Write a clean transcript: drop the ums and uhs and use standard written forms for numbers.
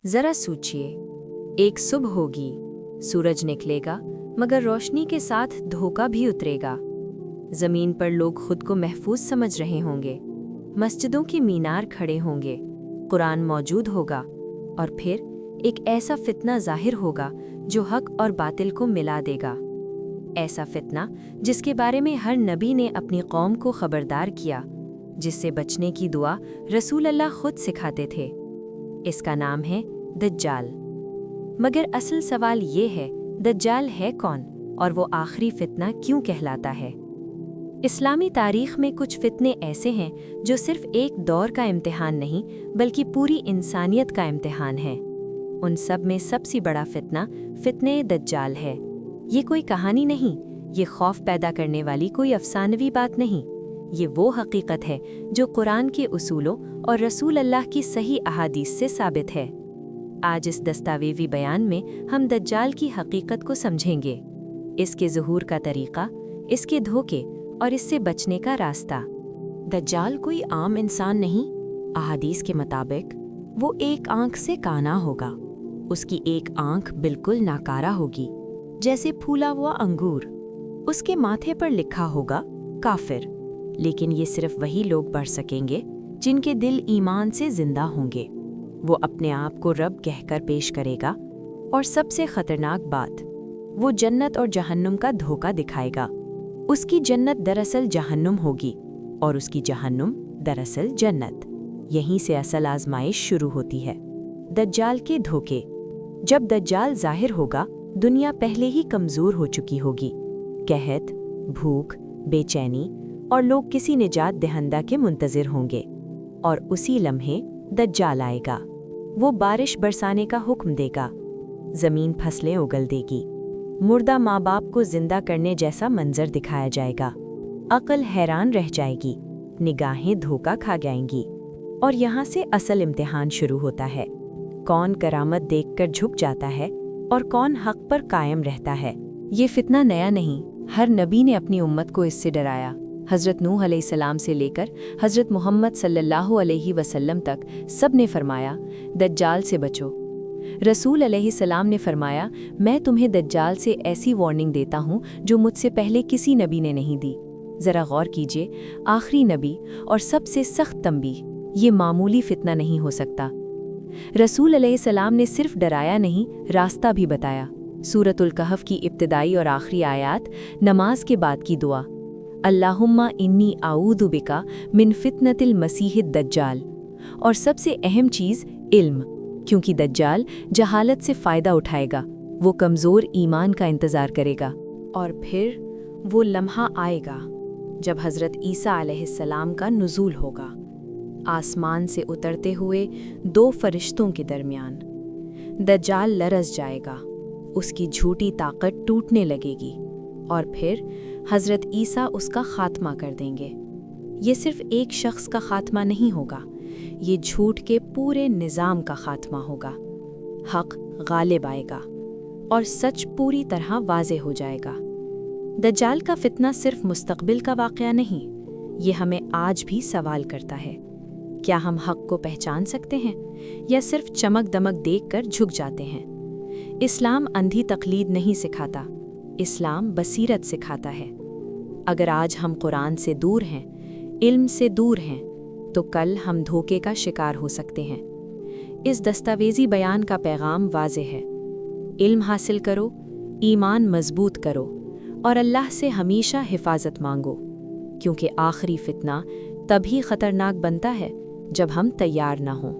जरा सोचिए, एक सुबह होगी, सूरज निकलेगा मगर रोशनी के साथ धोखा भी उतरेगा। जमीन पर लोग खुद को महफूज समझ रहे होंगे, मस्जिदों की मीनार खड़े होंगे, कुरान मौजूद होगा, और फिर एक ऐसा फितना जाहिर होगा जो हक और बातिल को मिला देगा। ऐसा फितना जिसके बारे में हर नबी ने अपनी कौम को खबरदार किया, जिससे बचने की दुआ रसूल अल्लाह खुद सिखाते थे। इसका नाम है दज्जाल। मगर असल सवाल ये है, दज्जाल है कौन और वो आखिरी फितना क्यों कहलाता है? इस्लामी तारीख में कुछ फितने ऐसे हैं जो सिर्फ एक दौर का इम्तिहान नहीं बल्कि पूरी इंसानियत का इम्तिहान है। उन सब में सबसे बड़ा फितना फितने दज्जाल है। ये कोई कहानी नहीं, ये खौफ पैदा करने वाली कोई अफसानवी बात नहीं, ये वो हकीकत है जो कुरान के उसूलों और रसूल अल्लाह की सही अहादीस से साबित है। आज इस दस्तावेज़ी बयान में हम दज्जाल की हकीकत को समझेंगे, इसके ज़ुहूर का तरीक़ा, इसके धोखे और इससे बचने का रास्ता। दज्जाल कोई आम इंसान नहीं। अहादीस के मुताबिक वो एक आंख से काना होगा। उसकी एक आंख बिल्कुल नाकारा होगी, जैसे फूला हुआ अंगूर। उसके माथे पर लिखा होगा काफिर। लेकिन ये सिर्फ वही लोग पढ़ सकेंगे जिनके दिल ईमान से जिंदा होंगे। वो अपने आप को रब कहकर पेश करेगा, और सबसे खतरनाक बात, वो जन्नत और जहन्नुम का धोखा दिखाएगा। उसकी जन्नत दरअसल जहन्नुम होगी और उसकी जहन्नुम दरअसल जन्नत। यहीं से असल आजमाइश शुरू होती है। दज्जाल के धोखे। जब दज्जाल जाहिर होगा, दुनिया पहले ही कमजोर हो चुकी होगी। कहत, भूख, बेचैनी और लोग किसी निजात दहंदा के मुंतजिर होंगे। और उसी लम्हे दज्जाल आएगा। वो बारिश बरसाने का हुक्म देगा, जमीन फसलें उगल देगी, मुर्दा माँ बाप को जिंदा करने जैसा मंजर दिखाया जाएगा। अक्ल हैरान रह जाएगी, निगाहें धोखा खा जाएंगी। और यहाँ से असल इम्तिहान शुरू होता है। कौन करामत देखकर झुक जाता है और कौन हक पर कायम रहता है। ये फितना नया नहीं, हर नबी ने अपनी उम्मत को इससे डराया। हज़रत नूह अलैहिस्सलाम से लेकर हज़रत मोहम्मद सल्लल्लाहु अलैहि वसल्लम तक सब ने फरमाया, दज्जाल से बचो। रसूल अलैहिस्सलाम ने फरमाया, मैं तुम्हें दज्जाल से ऐसी वार्निंग देता हूँ जो मुझसे पहले किसी नबी ने नहीं दी। ज़रा गौर कीजिए, आखिरी नबी और सबसे सख्त तंबीह, ये मामूली फितना नहीं हो सकता। रसूल अलैहिस्सलाम ने सिर्फ डराया नहीं, रास्ता भी बताया। सूरतुल कहफ की इब्तिदाई और आखिरी आयात, नमाज के बाद की दुआ, अल्लाहुम्मा इन्नी आऊदु बिका मिन फितनतिल मसीहिद दज्जाल। और सबसे अहम चीज़ इल्म, क्योंकि दज्जाल जहालत से फ़ायदा उठाएगा, वो कमज़ोर ईमान का इंतज़ार करेगा। और फिर वो लम्हा आएगा जब हज़रत ईसा अलैहिस्सलाम का नुज़ूल होगा, आसमान से उतरते हुए दो फरिश्तों के दरमियान। दज्जाल लरज़ जाएगा, उसकी झूठी ताकत टूटने लगेगी, और फिर हज़रत ईसा उसका खात्मा कर देंगे। ये सिर्फ एक शख्स का खात्मा नहीं होगा, ये झूठ के पूरे निज़ाम का खात्मा होगा। हक गालिब आएगा और सच पूरी तरह वाज़े हो जाएगा। दज्जाल का फितना सिर्फ मुस्तक़बिल का वाक़या नहीं, ये हमें आज भी सवाल करता है। क्या हम हक को पहचान सकते हैं या सिर्फ चमक दमक देखकर झुक जाते हैं? इस्लाम अंधी तकलीद नहीं सिखाता, इस्लाम बसीरत सिखाता है। अगर आज हम कुरान से दूर हैं, इल्म से दूर हैं, तो कल हम धोखे का शिकार हो सकते हैं। इस दस्तावेज़ी बयान का पैगाम वाज़े है, इल्म हासिल करो, ईमान मजबूत करो और अल्लाह से हमेशा हिफाजत मांगो, क्योंकि आखिरी फितना तभी ख़तरनाक बनता है जब हम तैयार ना हों।